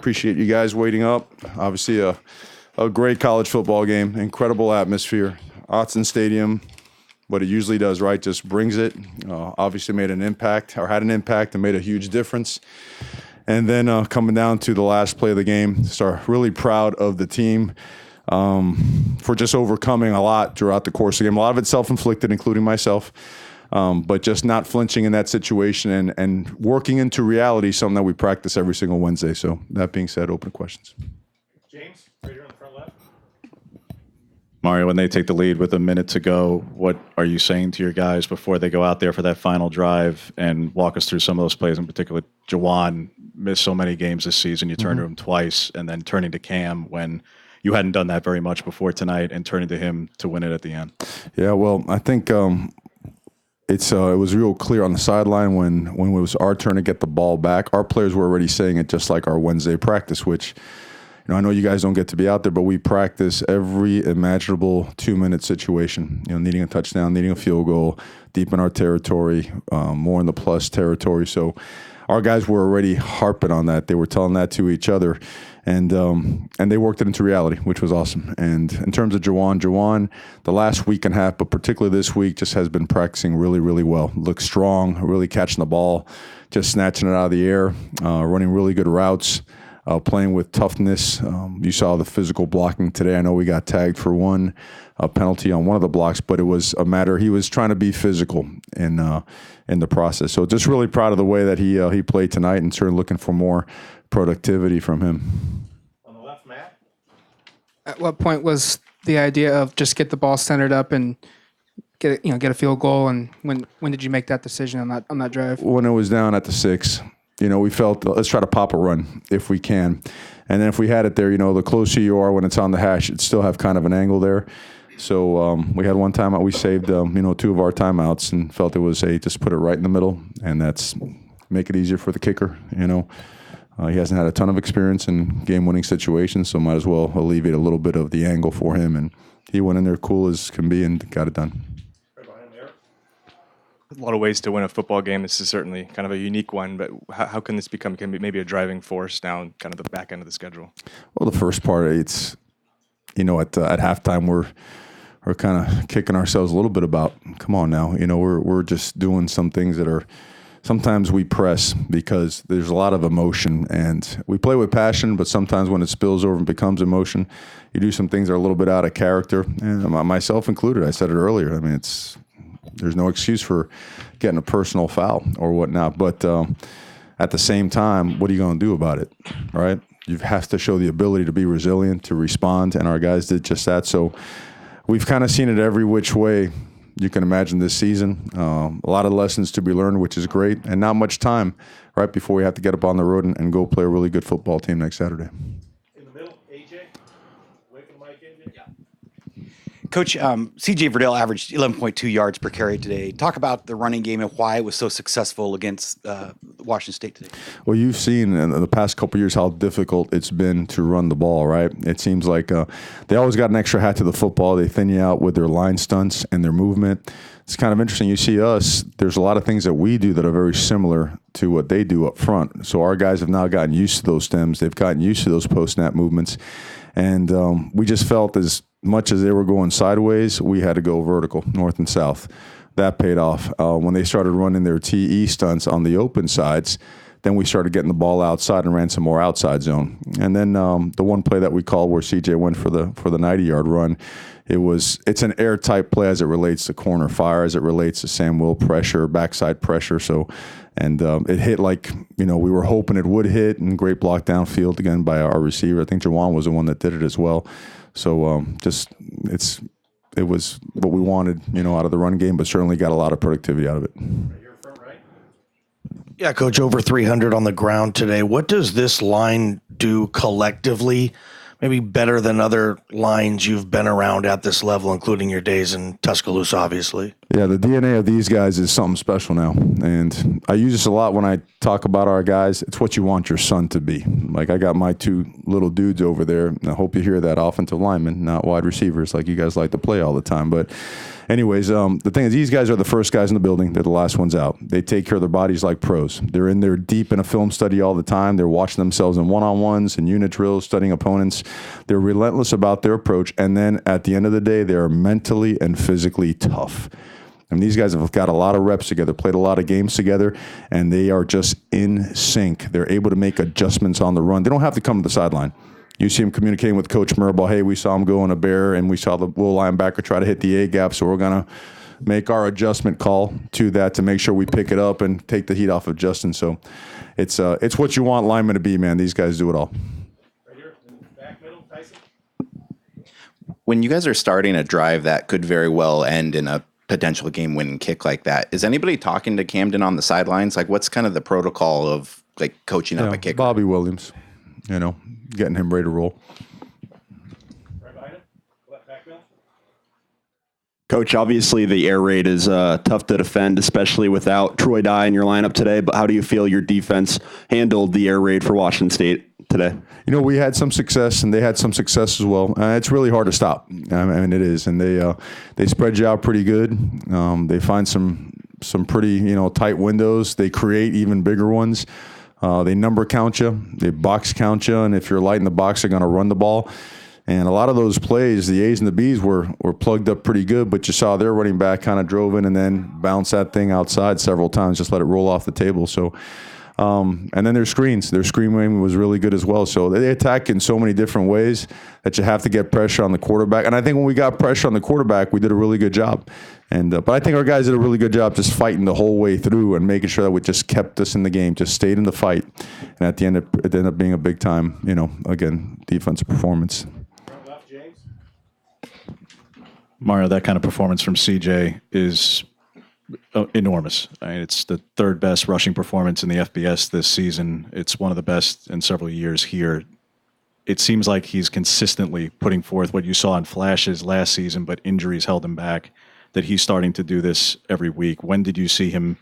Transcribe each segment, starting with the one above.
Appreciate you guys waiting up. Obviously, a great college football game, incredible atmosphere. Autzen Stadium, what it usually does, right, just brings it. Obviously made an impact, or had an impact, and made a huge difference. And then coming down to the last play of the game, start really proud of the team for just overcoming a lot throughout the course of the game. A lot of it self-inflicted, including myself, but just not flinching in that situation and working into reality, something that we practice every single Wednesday. So that being said, open questions. James, right here on the front left. Mario, when they take the lead with a minute to go, what are you saying to your guys before they go out there for that final drive? And walk us through some of those plays, in particular. Jawan missed so many games this season. You turned to him twice, and then turning to Cam when you hadn't done that very much before tonight, and turning to him to win it at the end. Yeah, well, I think it was real clear on the sideline when it was our turn to get the ball back. Our players were already saying it just like our Wednesday practice, which – I know you guys don't get to be out there, but we practice every imaginable 2-minute situation. Needing a touchdown, needing a field goal, deep in our territory, more in the plus territory. So our guys were already harping on that. They were telling that to each other, and they worked it into reality, which was awesome. And in terms of Jawan, the last week and a half, but particularly this week, just has been practicing really, really well. Looks strong, really catching the ball, just snatching it out of the air, running really good routes. Playing with toughness. You saw the physical blocking today. I know we got tagged for one penalty on one of the blocks, but it was a matter he was trying to be physical in the process. So just really proud of the way that he played tonight, and certainly looking for more productivity from him. On the left, Matt. At what point was the idea of just get the ball centered up and get a field goal? And when did you make that decision on that drive? When it was down at the 6. We felt, let's try to pop a run if we can. And then if we had it there, the closer you are when it's on the hash, it'd still have kind of an angle there. So we had one timeout. We saved, 2 of our timeouts and felt it was, just put it right in the middle. And that's make it easier for the kicker, He hasn't had a ton of experience in game-winning situations, so might as well alleviate a little bit of the angle for him. And he went in there cool as can be and got it done. A lot of ways to win a football game. This is certainly kind of a unique one, but how can this become maybe a driving force down kind of the back end of the schedule? Well, the first part, it's, at halftime, we're kind of kicking ourselves a little bit about, come on now, we're just doing some things that are, sometimes we press because there's a lot of emotion, and we play with passion, but sometimes when it spills over and becomes emotion, you do some things that are a little bit out of character, and myself included. I said it earlier. I mean, there's no excuse for getting a personal foul or whatnot. But at the same time, what are you going to do about it, right? You have to show the ability to be resilient, to respond, and our guys did just that. So we've kind of seen it every which way you can imagine this season. A lot of lessons to be learned, which is great, and not much time right before we have to get up on the road and go play a really good football team next Saturday. In the middle, AJ. Wait for the mic, AJ. Yeah. Coach, C.J. Verdell averaged 11.2 yards per carry today. Talk about the running game and why it was so successful against Washington State today. Well, you've seen in the past couple of years how difficult it's been to run the ball, right? It seems like they always got an extra hat to the football. They thin you out with their line stunts and their movement. It's kind of interesting. You see us, there's a lot of things that we do that are very similar to what they do up front. So our guys have now gotten used to those stems. They've gotten used to those post-snap movements. And we just felt as much as they were going sideways, we had to go vertical, north and south. That paid off. When they started running their TE stunts on the open sides, then we started getting the ball outside and ran some more outside zone. And then the one play that we called where CJ went for the 90-yard run, it's an airtight play as it relates to corner fire, as it relates to Sam Will pressure, backside pressure. So, and it hit like we were hoping it would hit, and great block downfield again by our receiver. I think Jawan was the one that did it as well. So it was what we wanted, out of the run game, but certainly got a lot of productivity out of it. Yeah, Coach, over 300 on the ground today. What does this line do collectively, maybe better than other lines you've been around at this level, including your days in Tuscaloosa, obviously? Yeah, the DNA of these guys is something special now. And I use this a lot when I talk about our guys, it's what you want your son to be. Like I got my two little dudes over there, and I hope you hear that, offensive linemen, not wide receivers like you guys like to play all the time. But anyways, the thing is, these guys are the first guys in the building. They're the last ones out. They take care of their bodies like pros. They're in there deep in a film study all the time. They're watching themselves in one-on-ones and unit drills, studying opponents. They're relentless about their approach. And then at the end of the day, they are mentally and physically tough. And these guys have got a lot of reps together, played a lot of games together, and they are just in sync. They're able to make adjustments on the run. They don't have to come to the sideline. You see him communicating with Coach Mirabal, hey, we saw him go on a bear, and we saw the will linebacker try to hit the A-gap, so we're going to make our adjustment call to that to make sure we pick it up and take the heat off of Justin. So it's what you want linemen to be, man. These guys do it all. Right here, in the back middle, Tyson. When you guys are starting a drive that could very well end in a potential game-winning kick like that, is anybody talking to Camden on the sidelines? Like, what's kind of the protocol of like coaching up a kicker? Bobby Williams, getting him ready to roll. Right behind him. Back middle. Coach, obviously the air raid is tough to defend, especially without Troy Dye in your lineup today. But how do you feel your defense handled the air raid for Washington State today? We had some success, and they had some success as well. It's really hard to stop. I mean, it is, and they spread you out pretty good. They find some pretty tight windows. They create even bigger ones. They number count you, they box count you, and if you're light in the box, they're going to run the ball. And a lot of those plays, the A's and the B's were plugged up pretty good, but you saw their running back kind of drove in and then bounced that thing outside several times, just let it roll off the table. So. And then their screens. Their screen game was really good as well. So they attack in so many different ways that you have to get pressure on the quarterback. And I think when we got pressure on the quarterback, we did a really good job. And but I think our guys did a really good job just fighting the whole way through and making sure that we just kept us in the game, just stayed in the fight. And at the end, it ended up being a big time, again, defensive performance. Front left, James. Mario, that kind of performance from CJ is enormous. I mean, it's the third best rushing performance in the FBS this season. It's one of the best in several years here. It seems like he's consistently putting forth what you saw in flashes last season, but injuries held him back, that he's starting to do this every week. When did you see him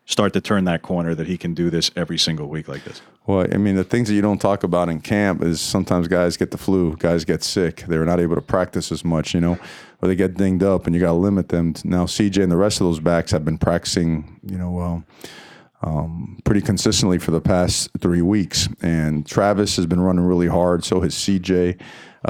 start to turn that corner that he can do this every single week like this? Well, I mean, the things that you don't talk about in camp is sometimes guys get the flu, guys get sick. They're not able to practice as much, or they get dinged up, and you got to limit them. Now, CJ and the rest of those backs have been practicing, pretty consistently for the past 3 weeks. And Travis has been running really hard. So has CJ.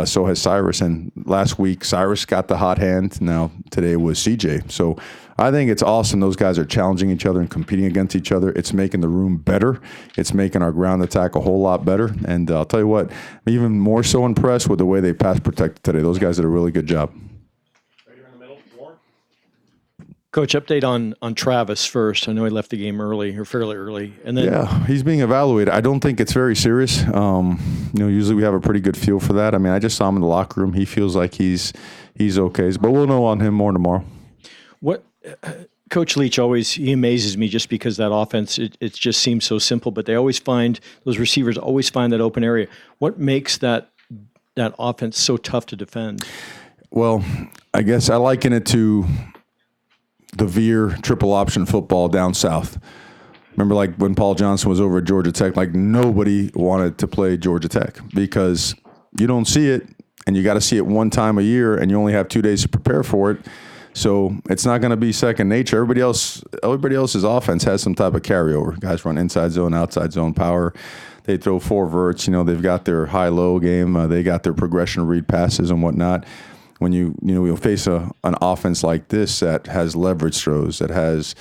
So has Cyrus. And last week, Cyrus got the hot hand. Now, today was CJ. So I think it's awesome. Those guys are challenging each other and competing against each other. It's making the room better. It's making our ground attack a whole lot better. And I'll tell you what, I'm even more so impressed with the way they pass protected today. Those guys did a really good job. Right here in the middle, Warren. Coach, update on Travis first. I know he left the game early or fairly early, and then yeah, he's being evaluated. I don't think it's very serious. Usually we have a pretty good feel for that. I mean, I just saw him in the locker room. He feels like he's okay, but we'll know on him more tomorrow. What Coach Leach he amazes me just because that offense it just seems so simple, but those receivers always find that open area. What makes that offense so tough to defend? Well, I guess I liken it to the Veer triple option football down south. Remember, like when Paul Johnson was over at Georgia Tech, like nobody wanted to play Georgia Tech because you don't see it, and you got to see it one time a year, and you only have 2 days to prepare for it. So it's not going to be second nature. Everybody else's offense has some type of carryover. Guys run inside zone, outside zone power. They throw four verts. They've got their high-low game. They got their progression read passes and whatnot. When you'll face an offense like this that has leverage throws, that has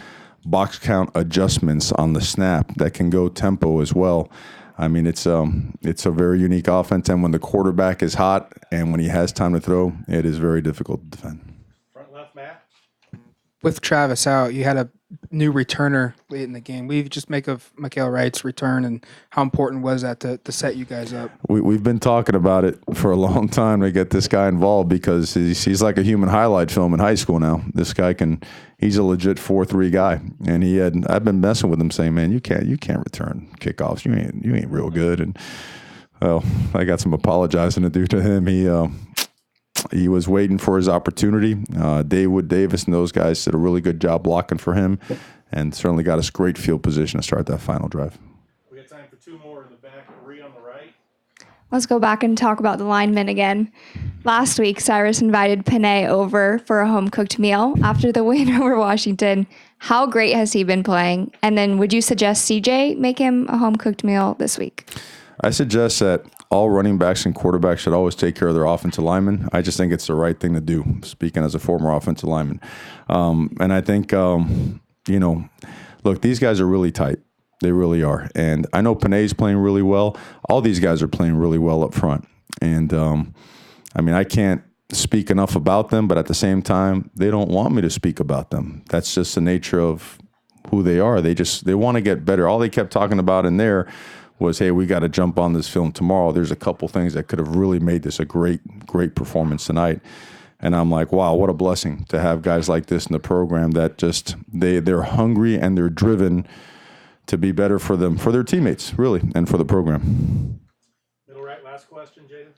box count adjustments on the snap, that can go tempo as well. I mean, it's a very unique offense, and when the quarterback is hot and when he has time to throw, it is very difficult to defend. Front left, Matt. With Travis out, you had a new returner late in the game. What do you just make of Mikael Wright's return, and how important was that to set you guys up? We've been talking about it for a long time to get this guy involved because he's like a human highlight film in high school now. This guy he's a legit 4-3 guy, and I've been messing with him saying, man, you can't return kickoffs. You ain't real good. And well, I got some apologizing to do to him. He was waiting for his opportunity. David Davis and those guys did a really good job blocking for him. and certainly got us great field position to start that final drive. We got time for two more in the back. Marie on the right. Let's go back and talk about the linemen again. Last week, Cyrus invited Panay over for a home-cooked meal after the win over Washington. How great has he been playing? And then would you suggest CJ make him a home-cooked meal this week? I suggest that all running backs and quarterbacks should always take care of their offensive linemen. I just think it's the right thing to do, speaking as a former offensive lineman. And I think, look, these guys are really tight. They really are. And I know Panay's playing really well. All these guys are playing really well up front. And, I can't speak enough about them, but at the same time, they don't want me to speak about them. That's just the nature of who they are. They want to get better. All they kept talking about in there was, hey, we got to jump on this film tomorrow. There's a couple things that could have really made this a great performance tonight. And I'm like, wow, what a blessing to have guys like this in the program that just, they're hungry and they're driven to be better for them, for their teammates, really, and for the program. Middle right, last question, Jaden.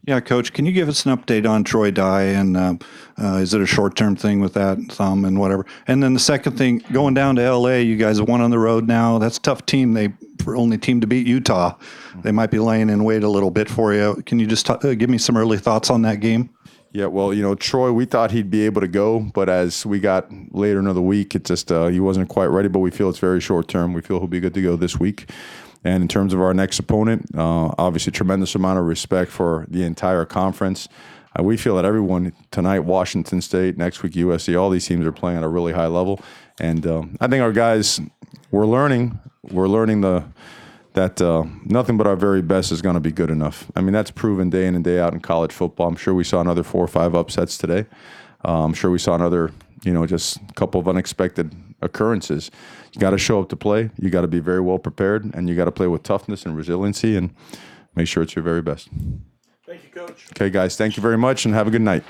Yeah, Coach, can you give us an update on Troy Dye, and is it a short-term thing with that thumb and whatever? And then the second thing, going down to L.A., you guys have won on the road now. That's a tough team. They only team to beat Utah. They might be laying in wait a little bit for you. Can you just give me some early thoughts on that game? Yeah, well, Troy, we thought he'd be able to go, but as we got later into the week, it just he wasn't quite ready, but we feel it's very short-term. We feel he'll be good to go this week. And in terms of our next opponent, obviously tremendous amount of respect for the entire conference. We feel that everyone tonight, Washington State, next week USC, all these teams are playing at a really high level. And I think our guys, we're learning that nothing but our very best is going to be good enough. That's proven day in and day out in college football. I'm sure we saw another 4 or 5 upsets today. I'm sure we saw another, just a couple of unexpected occurrences. You got to show up to play. You got to be very well prepared, and you got to play with toughness and resiliency and make sure it's your very best. Thank you, Coach. Okay, guys, thank you very much, and have a good night.